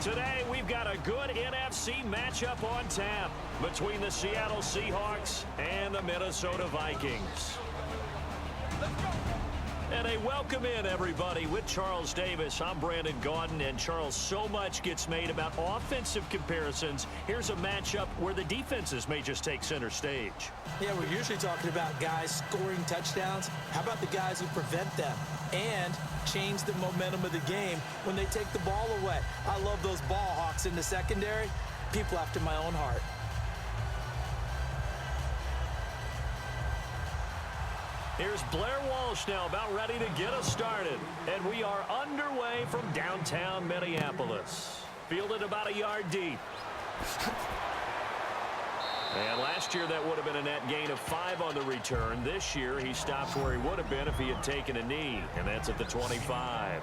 Today, we've got a good NFC matchup on tap between the Seattle Seahawks and the Minnesota Vikings. And a welcome in, everybody, with Charles Davis. I'm Brandon Gaudin, and Charles, so much gets made about offensive comparisons. Here's a matchup where the defenses may just take center stage. Yeah, we're usually talking about guys scoring touchdowns. How about the guys who prevent them and change the momentum of the game when they take the ball away? I love those ball hawks in the secondary. People after my own heart. Here's Blair Walsh now about ready to get us started. And we are underway from downtown Minneapolis. Fielded about a yard deep. And last year that would have been a net gain of 5 on the return. This year he stops where he would have been if he had taken a knee. And that's at the 25.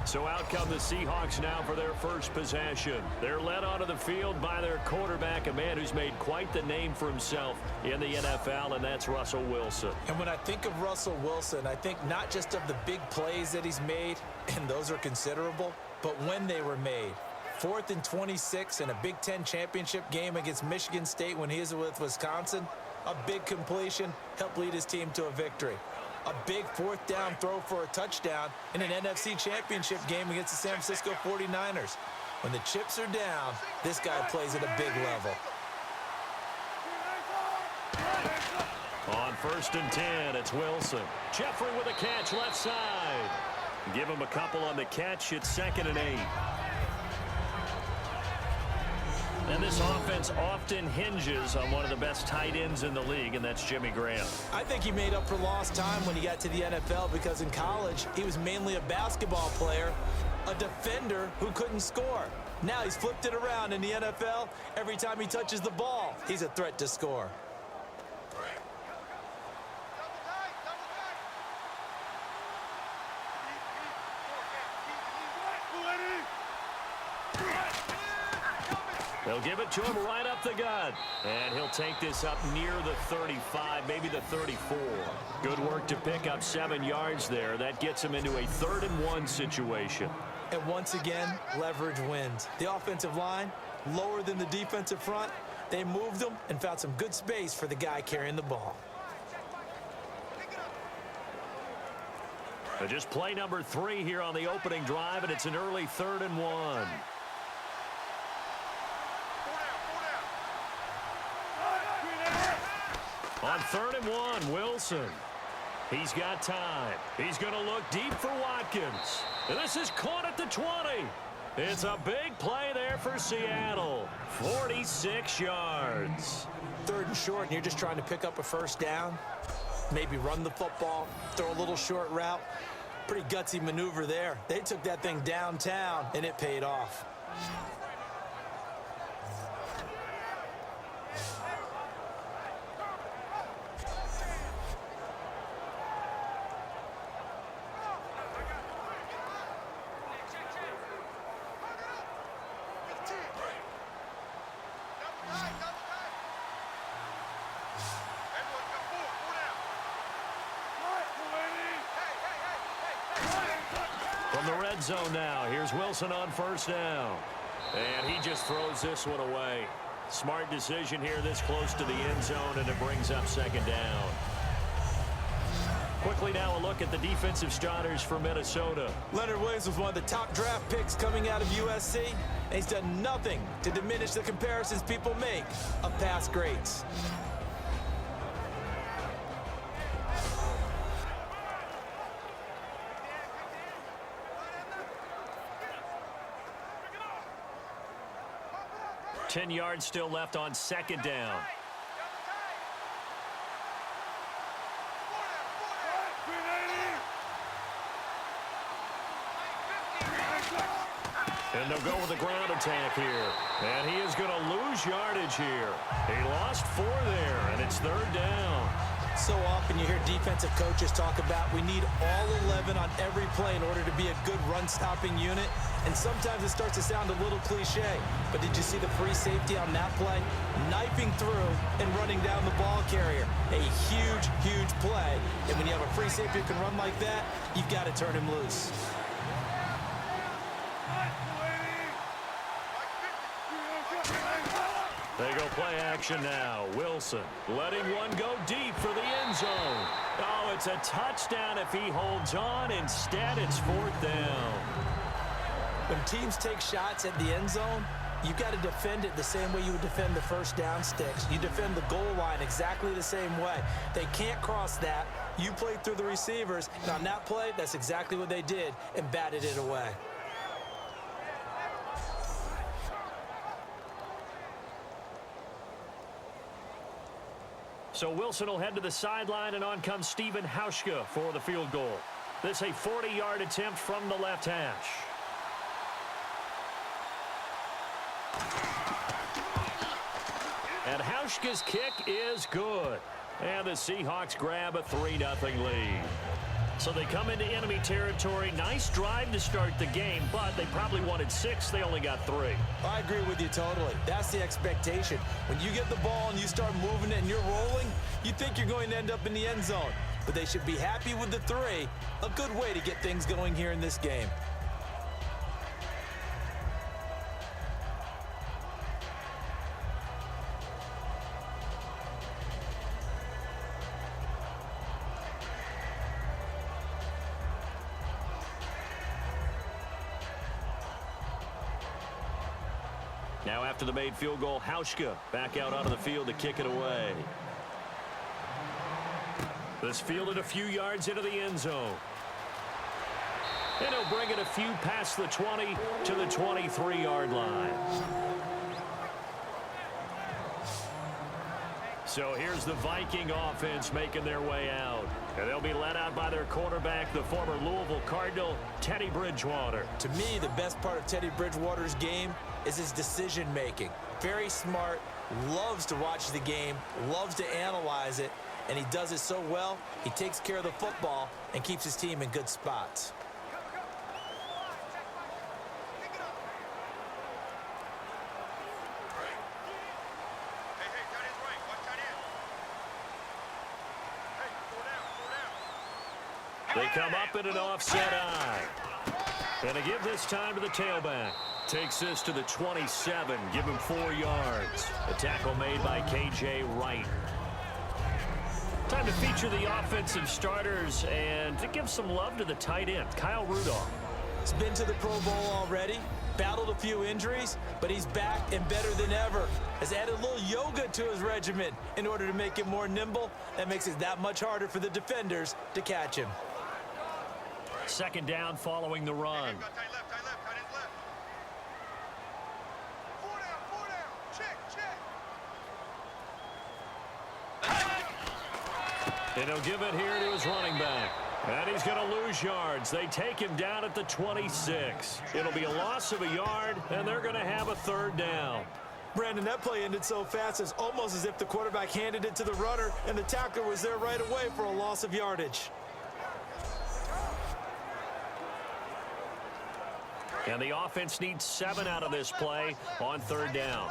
So out come the Seahawks now for their first possession. They're led onto the field by their quarterback, a man who's made quite the name for himself in the NFL, and that's Russell Wilson. And when I think of Russell Wilson, I think not just of the big plays that he's made, and those are considerable, but when they were made. 4th and 26 in a Big Ten championship game against Michigan State when he was with Wisconsin. A big completion helped lead his team to a victory. A big 4th down throw for a touchdown in an NFC championship game against the San Francisco 49ers. When the chips are down, this guy plays at a big level. On 1st and 10, it's Wilson. Jeffrey with a catch left side. Give him a couple on the catch. It's 2nd and 8. And this offense often hinges on one of the best tight ends in the league, and that's Jimmy Graham. I think he made up for lost time when he got to the NFL because in college, he was mainly a basketball player, a defender who couldn't score. Now he's flipped it around in the NFL. Every time he touches the ball, he's a threat to score. They'll give it to him right up the gut. And he'll take this up near the 35, maybe the 34. Good work to pick up 7 yards there. That gets him into a 3rd and 1 situation. And once again, leverage wins. The offensive line, lower than the defensive front. They moved them and found some good space for the guy carrying the ball. Just play number 3 here on the opening drive, and it's an early 3rd and 1. On 3rd and 1, Wilson. He's got time. He's going to look deep for Watkins. And this is caught at the 20. It's a big play there for Seattle. 46 yards. 3rd and short, and you're just trying to pick up a 1st down. Maybe run the football, throw a little short route. Pretty gutsy maneuver there. They took that thing downtown, and it paid off. From the red zone now, here's Wilson on 1st down. And he just throws this one away. Smart decision here this close to the end zone, and it brings up 2nd down. Quickly now a look at the defensive starters for Minnesota. Leonard Williams was one of the top draft picks coming out of USC, and he's done nothing to diminish the comparisons people make of past greats. Ten yards still left on 2nd down. And they'll go with the ground attack here. And he is going to lose yardage here. He lost 4 there, and it's 3rd down. So often you hear defensive coaches talk about we need all 11 on every play in order to be a good run-stopping unit. And sometimes it starts to sound a little cliche. But did you see the free safety on that play? Knifing through and running down the ball carrier. A huge, huge play. And when you have a free safety who can run like that, you've got to turn him loose. They go play action now. Wilson letting one go deep for the end zone. Oh, it's a touchdown if he holds on. Instead, it's 4th down. When teams take shots at the end zone, you got to defend it the same way you would defend the first down sticks. You defend the goal line exactly the same way. They can't cross that. You play through the receivers. And on that play, that's exactly what they did and batted it away. So Wilson will head to the sideline, and on comes Stephen Hauschka for the field goal. This a 40-yard attempt from the left hash. And Hauschka's kick is good. And the Seahawks grab a 3-0 lead. So they come into enemy territory. Nice drive to start the game, but they probably wanted 6. They only got 3. I agree with you totally. That's the expectation. When you get the ball and you start moving it and you're rolling, you think you're going to end up in the end zone. But they should be happy with the 3. A good way to get things going here in this game. Now after the made field goal, Hauschka back out onto the field to kick it away. This fielded a few yards into the end zone. And he'll bring it a few past the 20 to the 23-yard line. So here's the Viking offense making their way out. And they'll be led out by their quarterback, the former Louisville Cardinal, Teddy Bridgewater. To me, the best part of Teddy Bridgewater's game is his decision-making. Very smart, loves to watch the game, loves to analyze it, and he does it so well, he takes care of the football and keeps his team in good spots. They come up in an offset eye. And to give this time to the tailback. Takes this to the 27. Give him 4 yards. A tackle made by K.J. Wright. Time to feature the offensive starters and to give some love to the tight end, Kyle Rudolph. He's been to the Pro Bowl already, battled a few injuries, but he's back and better than ever. Has added a little yoga to his regimen in order to make it more nimble. That makes it that much harder for the defenders to catch him. 2nd down following the run. And he'll give it here to his running back. And he's going to lose yards. They take him down at the 26. It'll be a loss of a yard, and they're going to have a 3rd down. Brandon, that play ended so fast, it's almost as if the quarterback handed it to the runner, and the tackler was there right away for a loss of yardage. And the offense needs 7 out of this play on 3rd down.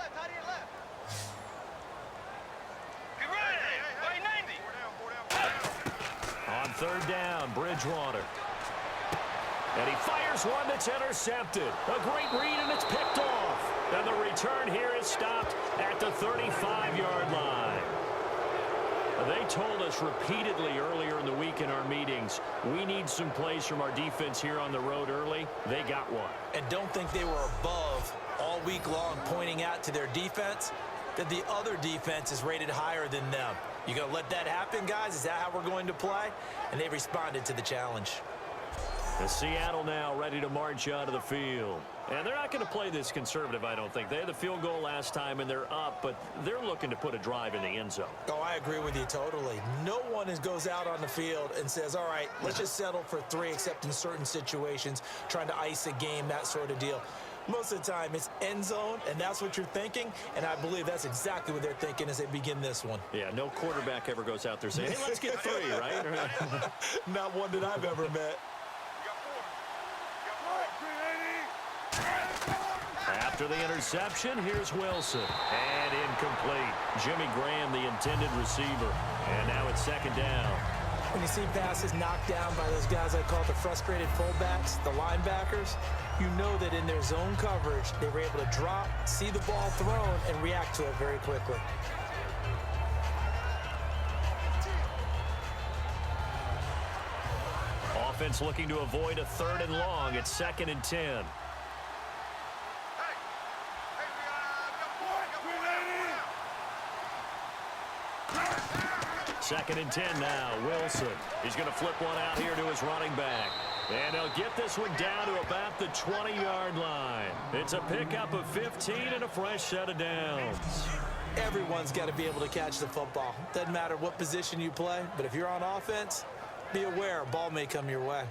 On 3rd down, Bridgewater. And he fires one that's intercepted. A great read, and it's picked off. And the return here is stopped at the 35-yard line. They told us repeatedly earlier in the week in our meetings, we need some plays from our defense here on the road early. They got one. And don't think they were above all week long pointing out to their defense that the other defense is rated higher than them. You going to let that happen, guys? Is that how we're going to play? And they responded to the challenge. The Seattle now ready to march out of the field. And they're not going to play this conservative, I don't think. They had the field goal last time, and they're up, but they're looking to put a drive in the end zone. Oh, I agree with you totally. No one goes out on the field and says, all right, let's just settle for 3, except in certain situations, trying to ice a game, that sort of deal. Most of the time, it's end zone, and that's what you're thinking, and I believe that's exactly what they're thinking as they begin this one. Yeah, no quarterback ever goes out there saying, hey, let's get 3, right? Not one that I've ever met. After the interception, here's Wilson. And incomplete. Jimmy Graham, the intended receiver. And now it's 2nd down. When you see passes knocked down by those guys I call the frustrated fullbacks, the linebackers, You know that in their zone coverage, they were able to drop, see the ball thrown, and react to it very quickly. Offense looking to avoid a 3rd and long. It's 2nd and 10. Second and 10 now. Wilson. He's going to flip one out here to his running back. And they'll get this one down to about the 20-yard line. It's a pickup of 15 and a fresh set of downs. Everyone's got to be able to catch the football. Doesn't matter what position you play, but if you're on offense, be aware a ball may come your way.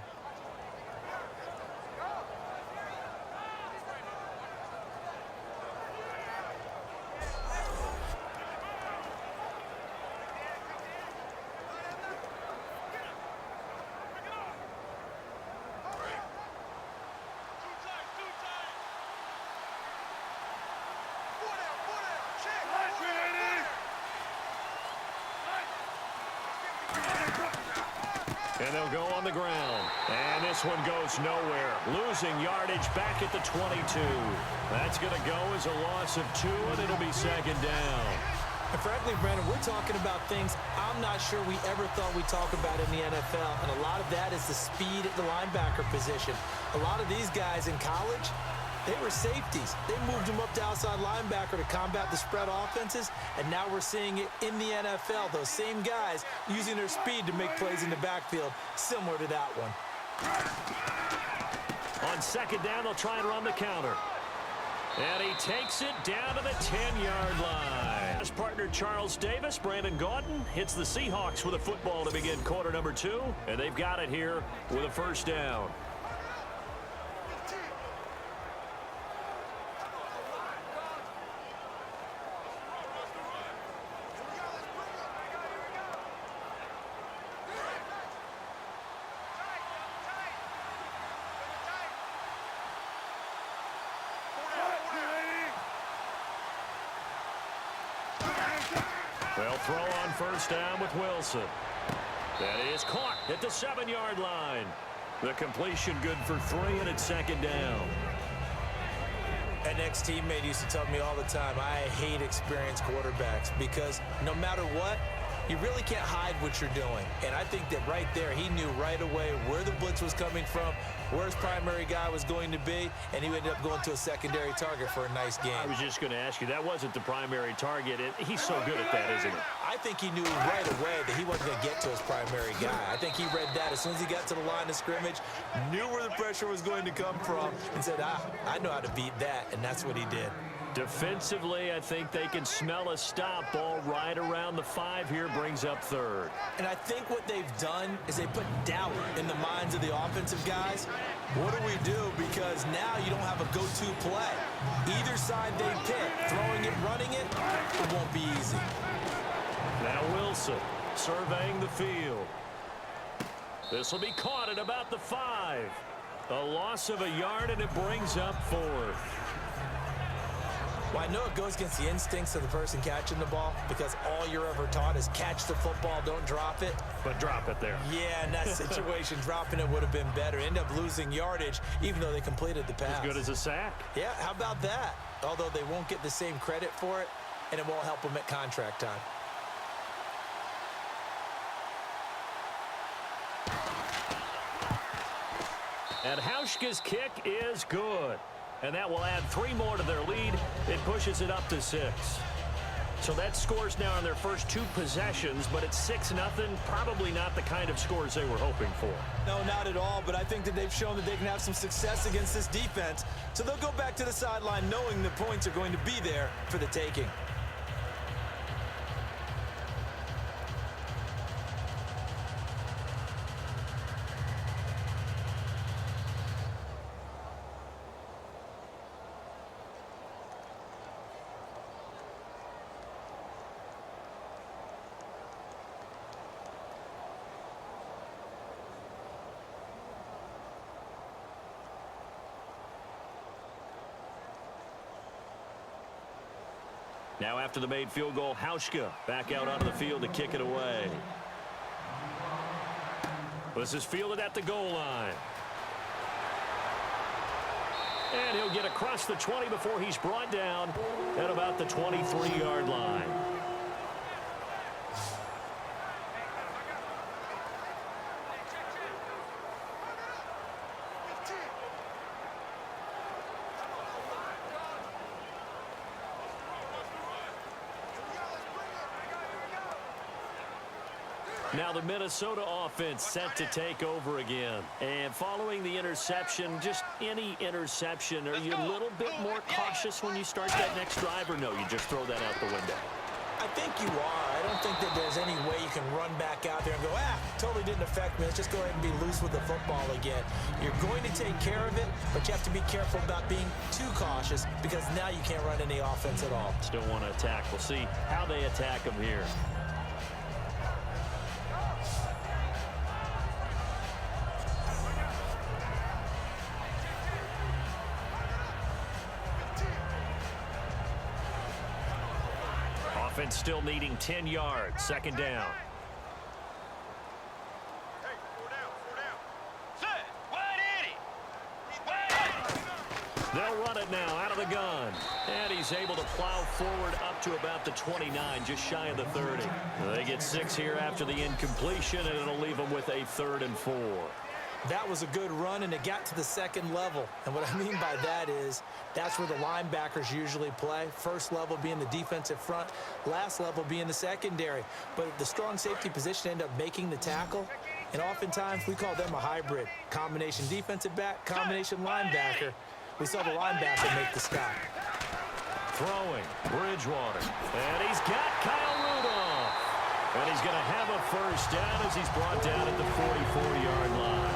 And they'll go on the ground. And this one goes nowhere. Losing yardage back at the 22. That's going to go as a loss of 2, and it'll be 2nd down. And frankly, Brandon, we're talking about things I'm not sure we ever thought we'd talk about in the NFL. And a lot of that is the speed at the linebacker position. A lot of these guys in college, they were safeties. They moved them up to outside linebacker to combat the spread offenses, and now we're seeing it in the NFL. Those same guys using their speed to make plays in the backfield, similar to that one. On 2nd down, they'll try and run the counter. And he takes it down to the 10-yard line. His partner Charles Davis, Brandon Gaudin, hits the Seahawks with a football to begin quarter number 2, and they've got it here with a 1st down. They'll throw on 1st down with Wilson. That is caught at the 7-yard line. The completion good for 3, and it's 2nd down. An ex-teammate used to tell me all the time, I hate experienced quarterbacks because no matter what, you really can't hide what you're doing. And I think that right there, he knew right away where the blitz was coming from, where his primary guy was going to be, and he ended up going to a secondary target for a nice game. I was just going to ask you, that wasn't the primary target. He's so good at that, isn't he? I think he knew right away that he wasn't going to get to his primary guy. I think he read that as soon as he got to the line of scrimmage, knew where the pressure was going to come from, and said, I know how to beat that, and that's what he did. Defensively, I think they can smell a stop. Ball right around the 5 here, brings up 3rd. And I think what they've done is they put doubt in the minds of the offensive guys. What do we do? Because now you don't have a go-to play. Either side they pick, throwing it, running it, it won't be easy. Now Wilson surveying the field. This will be caught at about the 5. A loss of a yard, and it brings up 4th. Well, I know it goes against the instincts of the person catching the ball because all you're ever taught is catch the football, don't drop it. But drop it there. Yeah, in that situation, dropping it would have been better. End up losing yardage, even though they completed the pass. As good as a sack. Yeah, how about that? Although they won't get the same credit for it, and it won't help them at contract time. And Hauschka's kick is good. And that will add 3 more to their lead. It pushes it up to 6. So that scores now on their first 2 possessions, but it's 6-0. Probably not the kind of scores they were hoping for. No, not at all, but I think that they've shown that they can have some success against this defense. So they'll go back to the sideline knowing the points are going to be there for the taking. Now after the made field goal, Hauschka back out onto the field to kick it away. This is fielded at the goal line. And he'll get across the 20 before he's brought down at about the 23-yard line. Now the Minnesota offense set to take over again. And following the interception, just any interception, are you a little bit more cautious when you start that next drive, or no, you just throw that out the window? I think you are. I don't think that there's any way you can run back out there and go, totally didn't affect me. Let's just go ahead and be loose with the football again. You're going to take care of it, but you have to be careful about being too cautious because now you can't run any offense at all. Still want to attack. We'll see how they attack them here. Offense still needing 10 yards. Second down. They'll run it now out of the gun. And he's able to plow forward up to about the 29, just shy of the 30. They get 6 here after the incompletion, and it'll leave them with a 3rd and 4. That was a good run, and it got to the second level. And what I mean by that is that's where the linebackers usually play. First level being the defensive front, last level being the secondary. But the strong safety position ended up making the tackle, and oftentimes we call them a hybrid. Combination defensive back, combination linebacker. We saw the linebacker make the stop. Throwing, Bridgewater, and he's got Kyle Rudolph. And he's going to have a first down as he's brought down at the 44-yard line.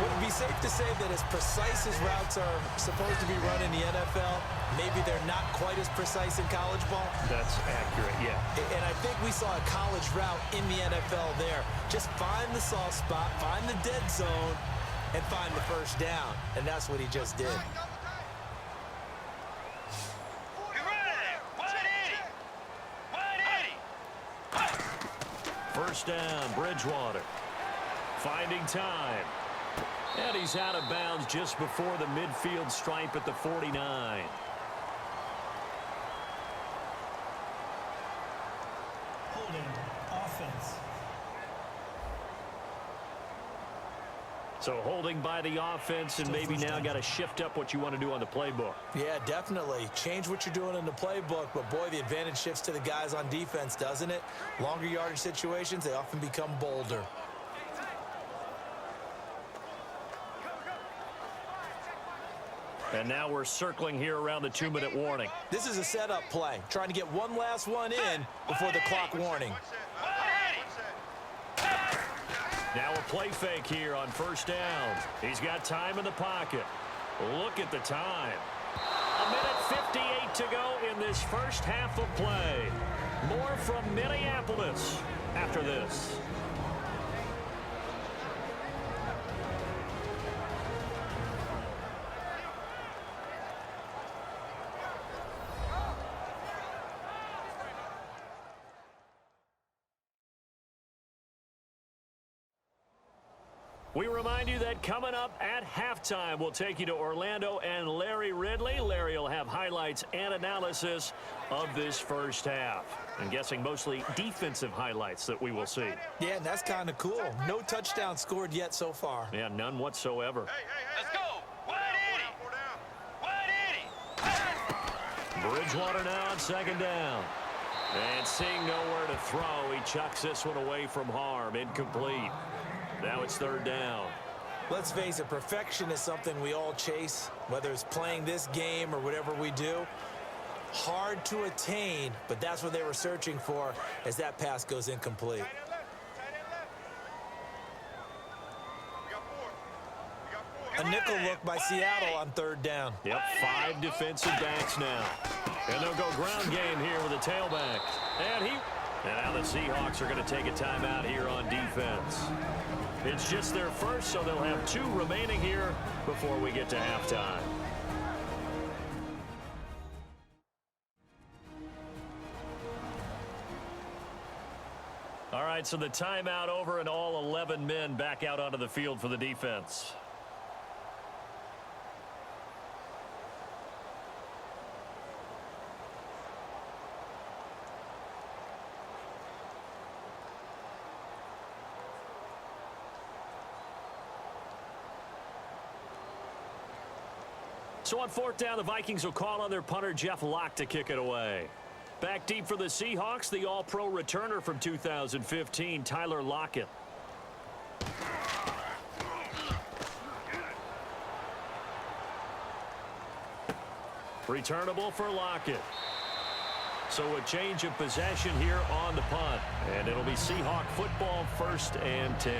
Would it be safe to say that as precise as routes are supposed to be run in the NFL, maybe they're not quite as precise in college ball? That's accurate, yeah. And I think we saw a college route in the NFL there. Just find the soft spot, find the dead zone, and find the first down. And that's what he just did. First down, Bridgewater. Finding time. And he's out of bounds just before the midfield stripe at the 49. Holding offense. So holding by the offense, and maybe now got to shift up what you want to do on the playbook. Yeah, definitely. Change what you're doing in the playbook, but boy, the advantage shifts to the guys on defense, doesn't it? Longer yardage situations, they often become bolder. And now we're circling here around the 2-minute warning. This is a setup play, trying to get one last one in before the clock warning. Now a play fake here on first down. He's got time in the pocket. Look at the time. 1:58 to go in this first half of play. More from Minneapolis after this. We remind you that coming up at halftime, we'll take you to Orlando and Larry Ridley. Larry will have highlights and analysis of this first half. I'm guessing mostly defensive highlights that we will see. Yeah, and that's kind of cool. No touchdown scored yet so far. Yeah, none whatsoever. Let's go. 180. Bridgewater now on second down. And seeing nowhere to throw, he chucks this one away from harm. Incomplete. Now it's third down. Let's face it, perfection is something we all chase, whether it's playing this game or whatever we do. Hard to attain, but that's what they were searching for as that pass goes incomplete. A nickel look by Seattle on third down. Yep, 5 defensive backs now. And they'll go ground game here with a tailback. And now the Seahawks are going to take a timeout here on defense. It's just their first, so they'll have 2 remaining here before we get to halftime. All right, so the timeout over and all 11 men back out onto the field for the defense. So on fourth down, the Vikings will call on their punter, Jeff Locke, to kick it away. Back deep for the Seahawks, the All-Pro returner from 2015, Tyler Lockett. Returnable for Lockett. So a change of possession here on the punt. And it'll be Seahawk football, 1st and 10.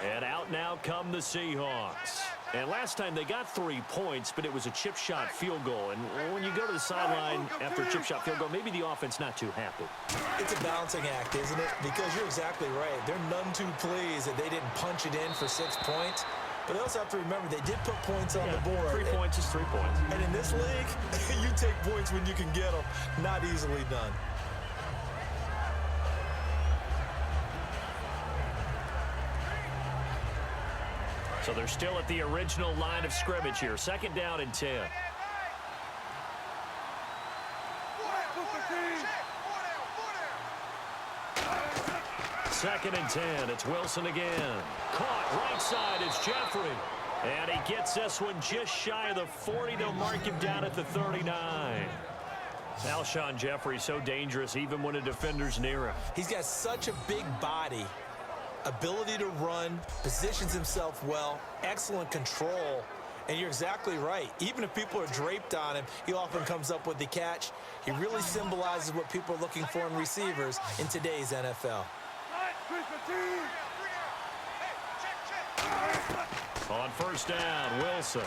And out now come the Seahawks. And last time they got 3 points, but it was a chip shot field goal. And when you go to the sideline after a chip shot field goal, maybe the offense not too happy. It's a balancing act, isn't it? Because you're exactly right. They're none too pleased that they didn't punch it in for 6 points. But they also have to remember they did put points on the board. 3 points is 3 points. And in this league, you take points when you can get them. Not easily done. So they're still at the original line of scrimmage here. 2nd down and 10. Second and 10. It's Wilson again. Caught right side. It's Jeffrey. And he gets this one just shy of the 40. They'll mark him down at the 39. Alshon Jeffrey so dangerous even when a defender's near him. He's got such a big body. Ability to run, positions himself well, excellent control, and you're exactly right. Even if people are draped on him, he often comes up with the catch. He really symbolizes what people are looking for in receivers in today's NFL. On 1st down, Wilson.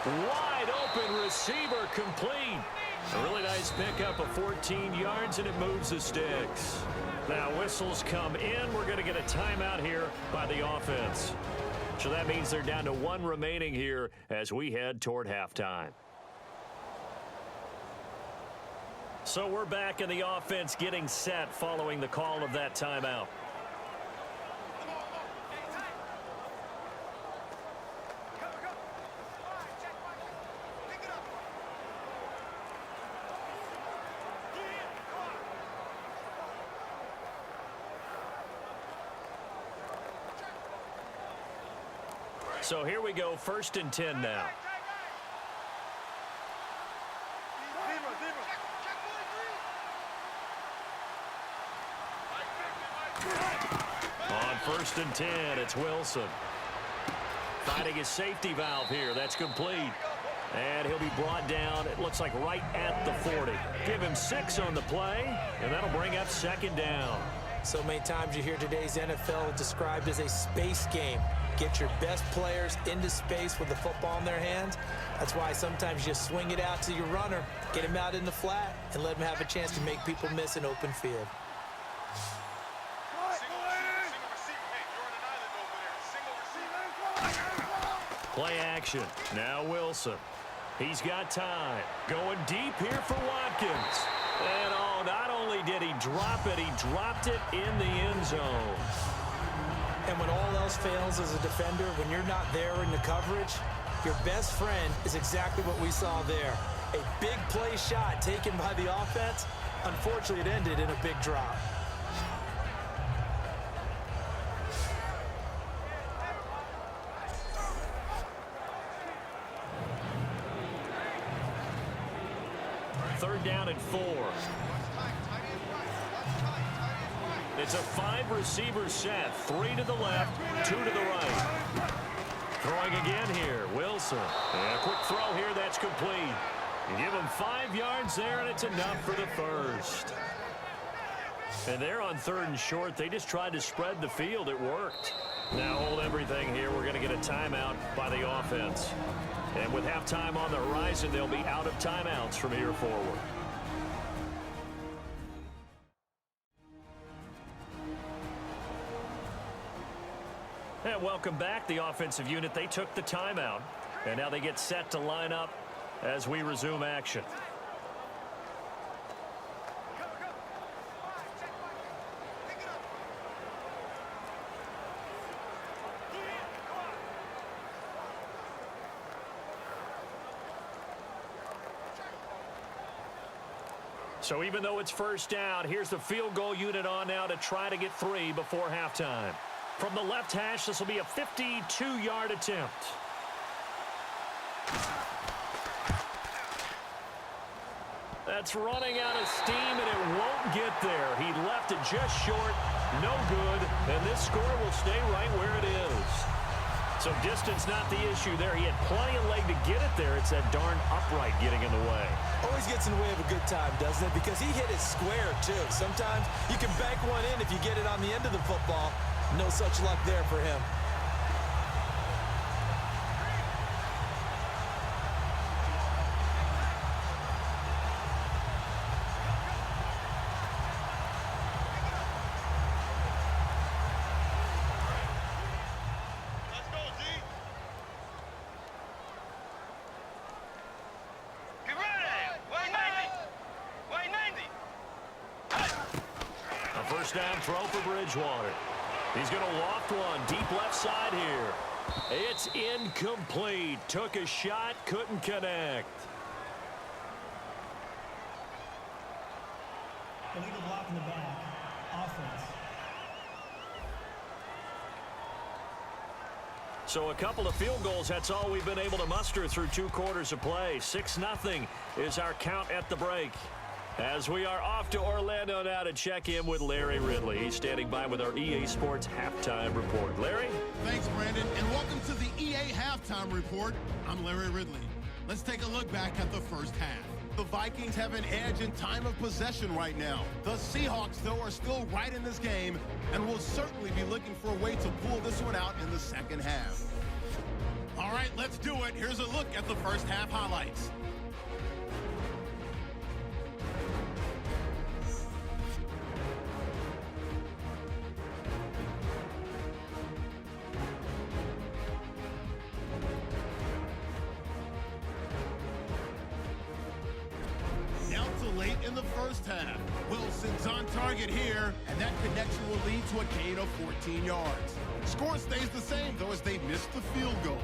Wide open receiver complete. A really nice pickup of 14 yards, and it moves the sticks. Now whistles come in. We're going to get a timeout here by the offense. So that means they're down to 1 remaining here as we head toward halftime. So we're back in the offense getting set following the call of that timeout. So here we go, 1st and 10 now. On 1st and 10, it's Wilson. Finding his safety valve here. That's complete. And he'll be brought down, it looks like right at the 40. Give him 6 on the play, and that'll bring up 2nd down. So many times you hear today's NFL described as a space game. Get your best players into space with the football in their hands. That's why sometimes you swing it out to your runner, get him out in the flat, and let him have a chance to make people miss an open field. Play action. Now Wilson. He's got time. Going deep here for Watkins. And oh, not only did he drop it, he dropped it in the end zone. And when all else fails as a defender, when you're not there in the coverage, your best friend is exactly what we saw there. A big play shot taken by the offense. Unfortunately, it ended in a big drop. Third down and 4. It's a 5-receiver set. 3 to the left, 2 to the right. Throwing again here, Wilson. And a quick throw here, that's complete. You give him 5 yards there, and it's enough for the first. And they're on 3rd and short. They just tried to spread the field. It worked. Now hold everything here. We're going to get a timeout by the offense. And with halftime on the horizon, they'll be out of timeouts from here forward. And welcome back. The offensive unit, they took the timeout. And now they get set to line up as we resume action. So even though it's first down, here's the field goal unit on now to try to get 3 before halftime. From the left hash, this will be a 52-yard attempt. That's running out of steam, and it won't get there. He left it just short, no good, and this score will stay right where it is. So distance not the issue there. He had plenty of leg to get it there. It's that darn upright getting in the way. Always gets in the way of a good time, doesn't it? Because he hit it square, too. Sometimes you can bank one in if you get it on the end of the football. No such luck there for him. First down throw for Bridgewater. He's going to loft one deep left side here. It's incomplete. Took a shot, couldn't connect. Illegal block in the back. Offense. So a couple of field goals, that's all we've been able to muster through 2 quarters of play. 6-0 is our count at the break. As we are off to Orlando now to check in with Larry Ridley. He's standing by with our EA Sports Halftime Report. Larry? Thanks, Brandon, and welcome to the EA Halftime Report. I'm Larry Ridley. Let's take a look back at the first half. The Vikings have an edge in time of possession right now. The Seahawks, though, are still right in this game and will certainly be looking for a way to pull this one out in the second half. All right, let's do it. Here's a look at the first half highlights. Late in the first half. Wilson's on target here, and that connection will lead to a gain of 14 yards. Score stays the same, though, as they miss the field goal.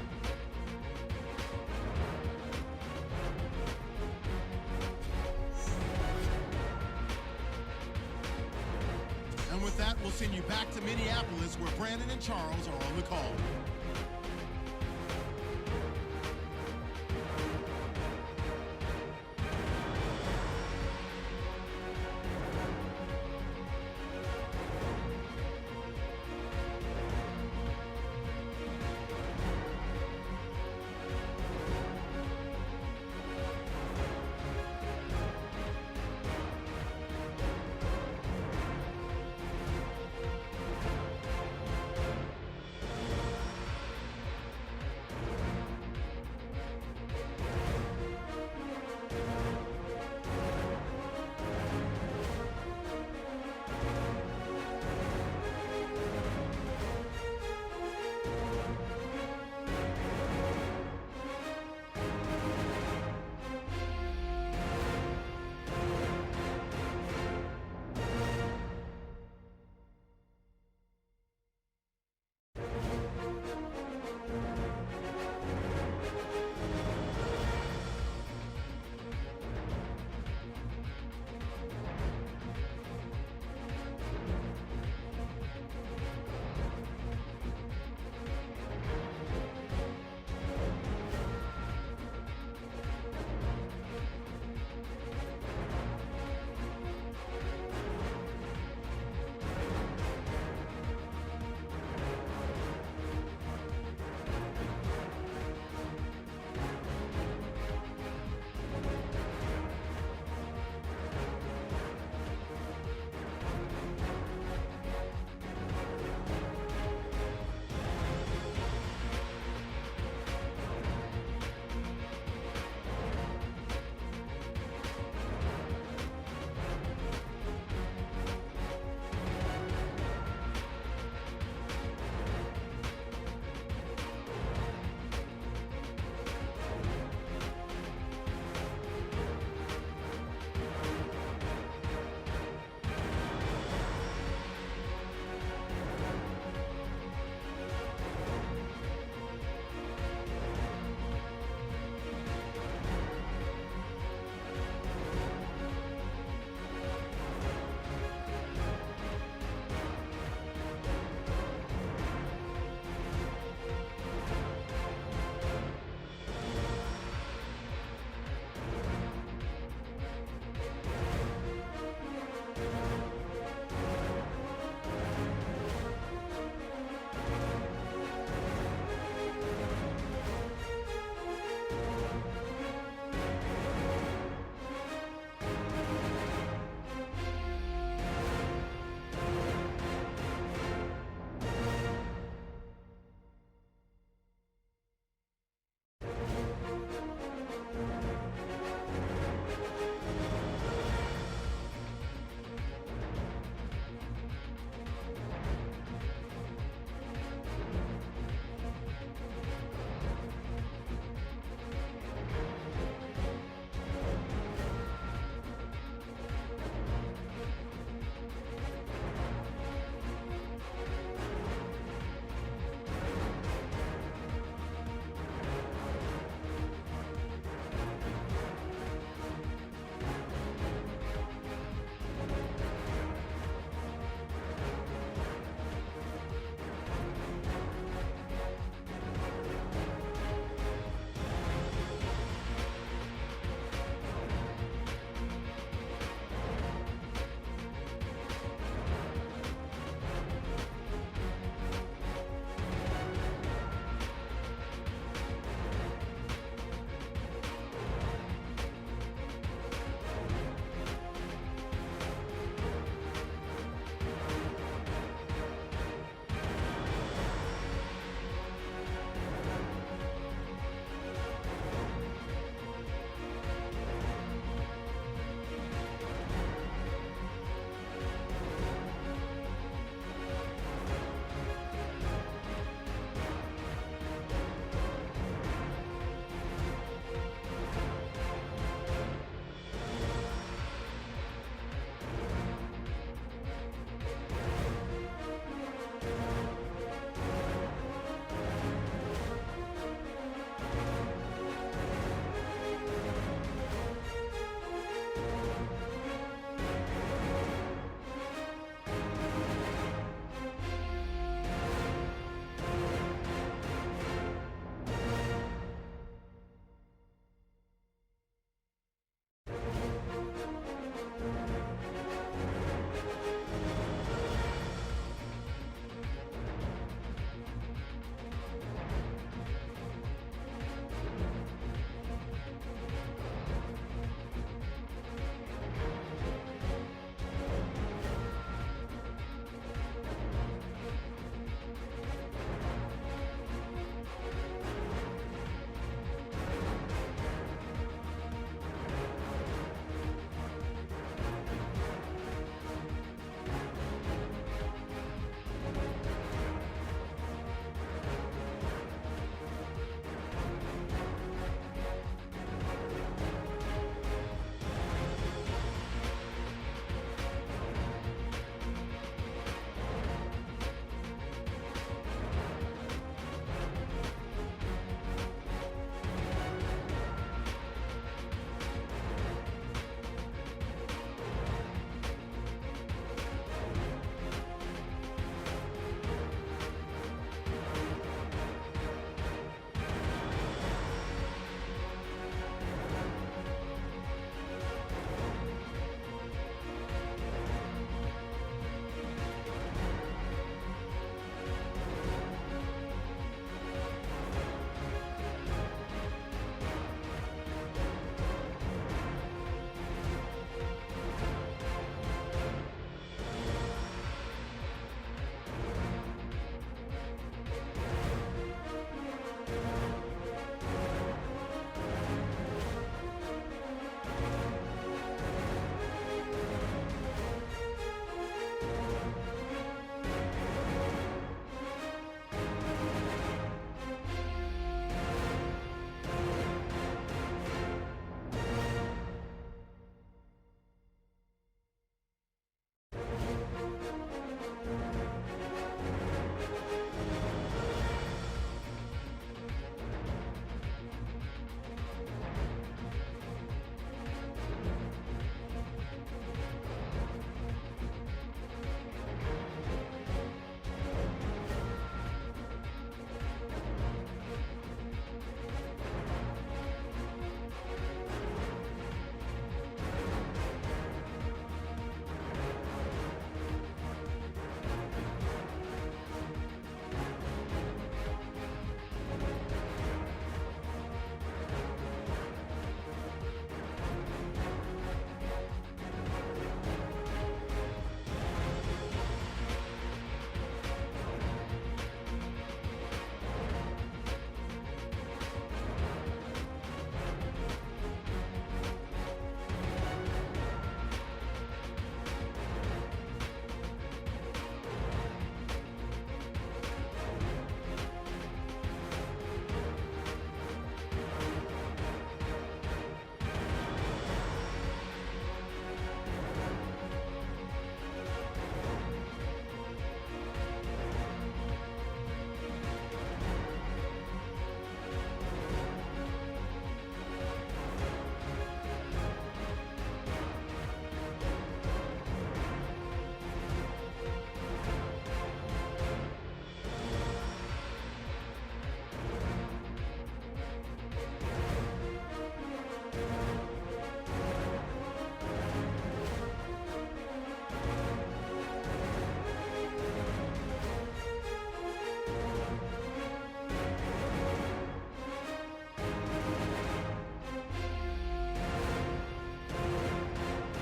And with that, we'll send you back to Minneapolis, where Brandon and Charles are on the call.